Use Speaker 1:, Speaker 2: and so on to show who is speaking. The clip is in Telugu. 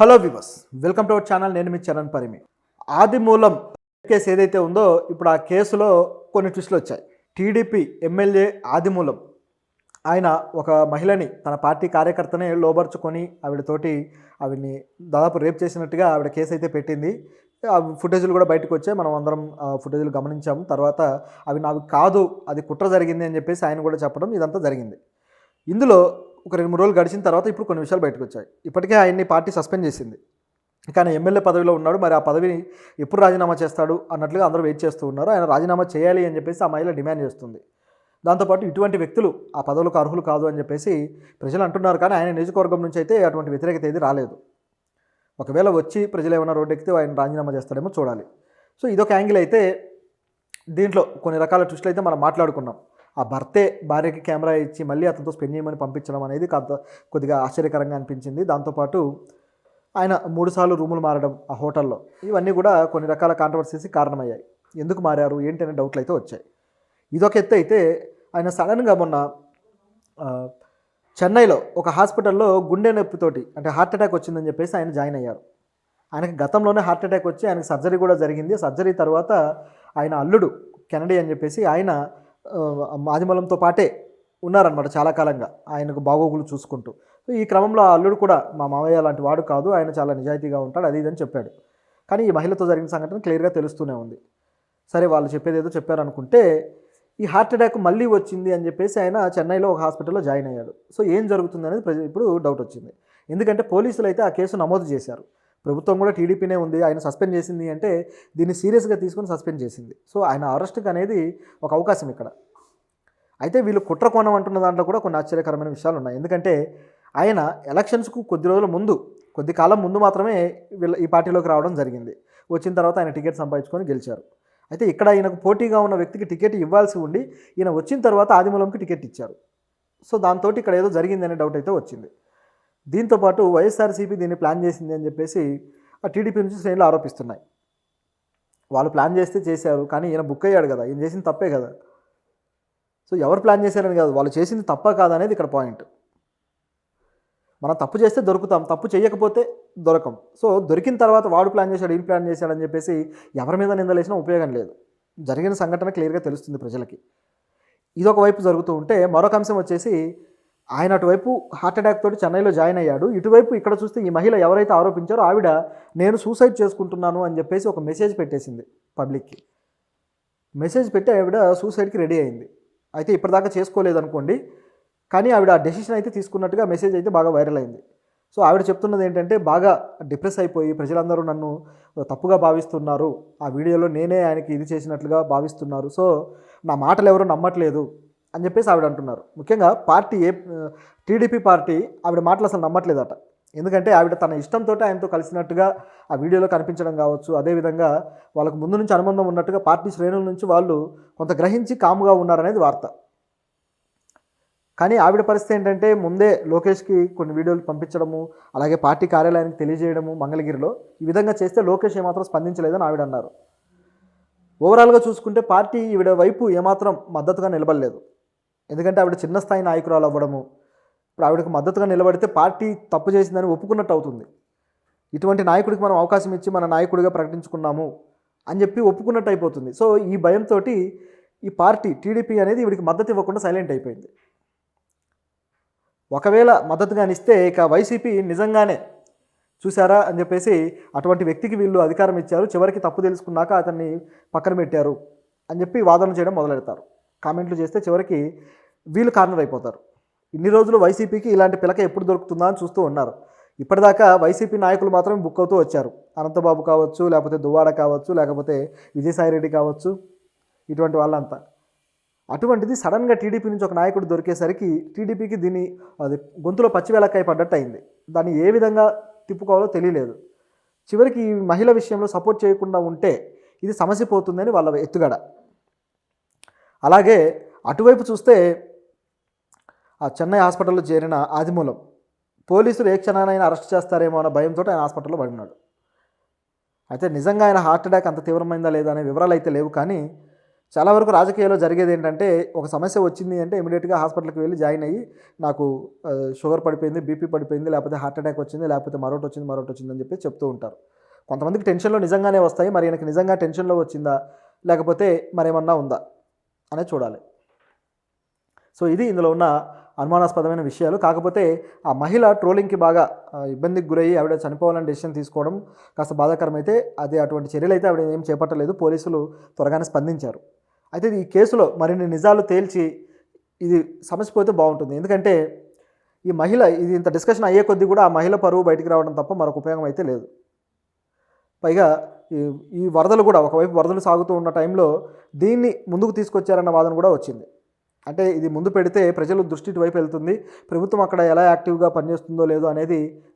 Speaker 1: Hello viewers, welcome to our channel. నేను మీ చరణ్ పరిమి. ఆదిమూలం కేసు ఏదైతే ఉందో ఇప్పుడు ఆ కేసులో కొన్ని ట్విస్టులు వచ్చాయి. టీడీపీ ఎమ్మెల్యే ఆదిమూలం ఆయన ఒక మహిళని తన పార్టీ కార్యకర్తనే లోబర్చుకొని ఆవిడని దాదాపు రేప్ చేసినట్టుగా ఆవిడ కేసు అయితే పెట్టింది. ఆ ఫుటేజ్లు కూడా బయటకు వచ్చాయి. మనం అందరం ఫుటేజ్లు గమనించాము. తర్వాత అవి నావి కాదు, అది కుట్ర జరిగింది అని చెప్పేసి ఆయన కూడా చెప్పడం ఇదంతా జరిగింది. ఇందులో ఒక 2-3 రోజులు గడిచిన తర్వాత ఇప్పుడు కొన్ని విషయాలు బయటకు వచ్చాయి. ఇప్పటికే ఆయన్ని పార్టీ సస్పెండ్ చేసింది. కానీ ఎమ్మెల్యే పదవిలో ఉన్నాడు. మరి ఆ పదవిని ఎప్పుడు రాజీనామా చేస్తాడు అన్నట్లుగా అందరూ వెయిట్ చేస్తూ ఉన్నారు. ఆయన రాజీనామా చేయాలి అని చెప్పేసి ఆ మహిళ డిమాండ్ చేస్తుంది. దాంతోపాటు ఇటువంటి వ్యక్తులు ఆ పదవులకు అర్హులు కాదు అని చెప్పేసి ప్రజలు అంటున్నారు. కానీ ఆయన నియోజకవర్గం నుంచి అయితే అటువంటి వ్యతిరేకత ఏది రాలేదు. ఒకవేళ వచ్చి ప్రజలు ఏమైనా రోడ్డెక్కితే ఆయన రాజీనామా చేస్తాడేమో చూడాలి. సో ఇదొక యాంగిల్ అయితే దీంట్లో కొన్ని రకాల ట్విస్టులు అయితే మనం మాట్లాడుకున్నాం. ఆ భర్తే భార్యకి కెమెరా ఇచ్చి మళ్ళీ అతనితో స్పెండ్ చేయమని పంపించడం అనేది కొద్దిగా ఆశ్చర్యకరంగా అనిపించింది. దాంతోపాటు ఆయన 3 సార్లు రూములు మారడం ఆ హోటల్లో, ఇవన్నీ కూడా కొన్ని రకాల కాంట్రవర్సీస్ కారణమయ్యాయి. ఎందుకు మారారు ఏంటి అనే డౌట్లు అయితే వచ్చాయి. ఇదొక ఎత్తు అయితే ఆయన సడన్గా మొన్న చెన్నైలో ఒక హాస్పిటల్లో గుండె నొప్పితోటి అంటే హార్ట్ అటాక్ వచ్చిందని చెప్పేసి ఆయన జాయిన్ అయ్యారు. ఆయనకి గతంలోనే హార్ట్ అటాక్ వచ్చి ఆయనకు సర్జరీ కూడా జరిగింది. సర్జరీ తర్వాత ఆయన అల్లుడు కెనడీ అని చెప్పేసి ఆయన ఆదిమూలంతో పాటే ఉన్నారనమాట చాలా కాలంగా ఆయనకు బాగోగులు చూసుకుంటూ. ఈ క్రమంలో ఆ అల్లుడు కూడా మా మామయ్య లాంటి వాడు కాదు, ఆయన చాలా నిజాయితీగా ఉంటాడు, అది ఇదని చెప్పాడు. కానీ ఈ మహిళతో జరిగిన సంఘటన క్లియర్గా తెలుస్తూనే ఉంది. సరే, వాళ్ళు చెప్పేది ఏదో చెప్పారనుకుంటే ఈ హార్ట్ అటాక్ మళ్ళీ వచ్చింది అని చెప్పేసి ఆయన చెన్నైలో ఒక హాస్పిటల్లో జాయిన్ అయ్యాడు. సో ఏం జరుగుతుంది అనేది ఇప్పుడు డౌట్ వచ్చింది. ఎందుకంటే పోలీసులు అయితే ఆ కేసు నమోదు చేశారు. ప్రభుత్వం కూడా టీడీపీనే ఉంది, ఆయన సస్పెండ్ చేసింది అంటే దీన్ని సీరియస్గా తీసుకొని సస్పెండ్ చేసింది. సో ఆయన అరెస్ట్కి అనేది ఒక అవకాశం ఇక్కడ. అయితే వీళ్ళు కుట్ర కోణం అంటున్న దాంట్లో కూడా కొన్ని ఆశ్చర్యకరమైన విషయాలు ఉన్నాయి. ఎందుకంటే ఆయన ఎలక్షన్స్కు కొద్ది కాలం ముందు మాత్రమే ఈ పార్టీలోకి రావడం జరిగింది. వచ్చిన తర్వాత ఆయన టికెట్ సంపాదించుకొని గెలిచారు. అయితే ఇక్కడ ఈయనకు పోటీగా ఉన్న వ్యక్తికి టికెట్ ఇవ్వాల్సి ఉండి ఈయన వచ్చిన తర్వాత ఆదిమూలంకి టికెట్ ఇచ్చారు. సో దాంతో ఇక్కడ ఏదో జరిగిందనే డౌట్ అయితే వచ్చింది. దీంతోపాటు వైఎస్ఆర్సీపీ దీన్ని ప్లాన్ చేసింది అని చెప్పేసి ఆ టీడీపీ నుంచి శ్రేణులు ఆరోపిస్తున్నాయి. వాళ్ళు ప్లాన్ చేస్తే చేశారు, కానీ ఈయన బుక్ అయ్యాడు కదా, ఈయన చేసింది తప్పే కదా. సో ఎవరు ప్లాన్ చేశారని కాదు, వాళ్ళు చేసింది తప్ప కాదనేది ఇక్కడ పాయింట్. మనం తప్పు చేస్తే దొరుకుతాం, తప్పు చేయకపోతే దొరకం. సో దొరికిన తర్వాత వాడు ప్లాన్ చేశాడు, ఈయన ప్లాన్ చేశాడని చెప్పేసి ఎవరి మీద నిందలేసినా ఉపయోగం లేదు. జరిగిన సంఘటన క్లియర్గా తెలుస్తుంది ప్రజలకి. ఇదొక వైపు జరుగుతూ ఉంటే మరొక అంశం వచ్చేసి ఆయన అటువైపు హార్ట్ అటాక్ తోటి చెన్నైలో జాయిన్ అయ్యాడు. ఇటువైపు ఇక్కడ చూస్తే ఈ మహిళ ఎవరైతే ఆరోపించారో ఆవిడ నేను సూసైడ్ చేసుకుంటున్నాను అని చెప్పేసి ఒక మెసేజ్ పెట్టేసింది పబ్లిక్కి. మెసేజ్ పెట్టి ఆవిడ సూసైడ్కి రెడీ అయింది. అయితే ఇప్పటిదాకా చేసుకోలేదనుకోండి, కానీ ఆవిడ ఆ డెసిషన్ అయితే తీసుకున్నట్టుగా మెసేజ్ అయితే బాగా వైరల్ అయింది. సో ఆవిడ చెప్తున్నది ఏంటంటే బాగా డిప్రెస్ అయిపోయి ప్రజలందరూ నన్ను తప్పుగా భావిస్తున్నారు, ఆ వీడియోలో నేనే ఆయనకి ఇది చేసినట్లుగా భావిస్తున్నారు, సో నా మాటలు ఎవరు నమ్మట్లేదు అని చెప్పేసి ఆవిడ అంటున్నారు. ముఖ్యంగా టీడీపీ పార్టీ ఆవిడ మాటలు అసలు నమ్మట్లేదట. ఎందుకంటే ఆవిడ తన ఇష్టంతో ఆయనతో కలిసినట్టుగా ఆ వీడియోలో కనిపించడం కావచ్చు, అదేవిధంగా వాళ్ళకు ముందు నుంచి అనుబంధం ఉన్నట్టుగా పార్టీ శ్రేణుల నుంచి వాళ్ళు కొంత గ్రహించి కాముగా ఉన్నారనేది వార్త. కానీ ఆవిడ పరిస్థితి ఏంటంటే ముందే లోకేష్కి కొన్ని వీడియోలు పంపించడము, అలాగే పార్టీ కార్యాలయానికి తెలియజేయడము మంగళగిరిలో, ఈ విధంగా చేస్తే లోకేష్ ఏమాత్రం స్పందించలేదని ఆవిడ అన్నారు. ఓవరాల్గా చూసుకుంటే పార్టీ ఈవిడ వైపు ఏమాత్రం మద్దతుగా నిలబడలేదు. ఎందుకంటే ఆవిడ చిన్న స్థాయి నాయకురాలు అవ్వడము, ఇప్పుడు ఆవిడకు మద్దతుగా నిలబడితే పార్టీ తప్పు చేసిందని ఒప్పుకున్నట్టు అవుతుంది. ఇటువంటి నాయకుడికి మనం అవకాశం ఇచ్చి మన నాయకుడిగా ప్రకటించుకున్నాము అని చెప్పి ఒప్పుకున్నట్టు అయిపోతుంది. సో ఈ భయంతో ఈ పార్టీ టీడీపీ అనేది ఈవిడికి మద్దతు ఇవ్వకుండా సైలెంట్ అయిపోయింది. ఒకవేళ మద్దతుగా ఇస్తే ఇక వైసీపీ నిజంగానే చూసారా అని చెప్పేసి అటువంటి వ్యక్తికి వీళ్ళు అధికారం ఇచ్చారు, చివరికి తప్పు తెలుసుకున్నాక అతన్ని పక్కన పెట్టారు అని చెప్పి వాదన చేయడం మొదలెడతారు. కామెంట్లు చేస్తే చివరికి వీళ్ళు కార్నర్ అయిపోతారు. ఇన్ని రోజులు వైసీపీకి ఇలాంటి పిలక ఎప్పుడు దొరుకుతుందా అని చూస్తూ ఉన్నారు. ఇప్పటిదాకా వైసీపీ నాయకులు మాత్రం బుక్ అవుతూ వచ్చారు. అనంతబాబు కావచ్చు, లేకపోతే దువ్వాడ కావచ్చు, లేకపోతే విజయసాయిరెడ్డి కావచ్చు, ఇటువంటి వాళ్ళంతా. అటువంటిది సడన్గా టీడీపీ నుంచి ఒక నాయకుడు దొరికేసరికి టీడీపీకి దీన్ని గొంతులో పచ్చివెలక్కాయ పడ్డట్టు అయింది. దాన్ని ఏ విధంగా తిప్పుకోవాలో తెలియలేదు. చివరికి ఈ మహిళ విషయంలో సపోర్ట్ చేయకుండా ఉంటే ఇది సమస్య పోతుందని వాళ్ళ ఎత్తుగడ. అలాగే అటువైపు చూస్తే ఆ చెన్నై హాస్పిటల్లో చేరిన ఆదిమూలం పోలీసులు ఏ క్షణానైనా అరెస్ట్ చేస్తారేమో అన్న భయంతో ఆయన హాస్పిటల్లో పడినాడు. అయితే నిజంగా ఆయన హార్ట్ అటాక్ అంత తీవ్రమైందా లేదా అనే వివరాలు అయితే లేవు, కానీ చాలా వరకు రాజకీయాల్లో జరిగేది ఏంటంటే ఒక సమస్య వచ్చింది అంటే ఇమీడియట్గా హాస్పిటల్కి వెళ్ళి జాయిన్ అయ్యి నాకు షుగర్ పడిపోయింది, బీపీ పడిపోయింది, లేకపోతే హార్ట్ అటాక్ వచ్చింది, లేకపోతే మరొకటి వచ్చిందని చెప్పి చెప్తూ ఉంటారు. కొంతమందికి టెన్షన్లో నిజంగానే వస్తాయి. మరి ఈయనకి నిజంగా టెన్షన్లో వచ్చిందా లేకపోతే మరేమన్నా ఉందా అనేది చూడాలి. సో ఇది ఇందులో ఉన్న అనుమానాస్పదమైన విషయాలు. కాకపోతే ఆ మహిళ ట్రోలింగ్కి బాగా ఇబ్బందికి గురయ్యి ఆవిడ చనిపోవాలని డెసిషన్ తీసుకోవడం కాస్త బాధాకరమైతే అది అటువంటి చర్యలు అయితే ఆవిడ ఏం చేపట్టలేదు. పోలీసులు త్వరగానే స్పందించారు. అయితే ఈ కేసులో మరిన్ని నిజాలు తేల్చి ఇది సమస్య పోతే బాగుంటుంది. ఎందుకంటే ఈ మహిళ ఇది ఇంత డిస్కషన్ అయ్యే కొద్దీ కూడా ఆ మహిళ పరువు బయటికి రావడం తప్ప మరొక ఉపయోగం అయితే లేదు. పైగా ఈ వరదలు కూడా ఒకవైపు వరదలు సాగుతూ ఉన్న టైంలో దీన్ని ముందుకు తీసుకొచ్చారన్న వాదన కూడా వచ్చింది. అంటే ఇది ముందు పెడితే ప్రజలు దృష్టి వైపు వెళ్తుంది, ప్రభుత్వం అక్కడ ఎలా యాక్టివ్గా పనిచేస్తుందో లేదో అనేది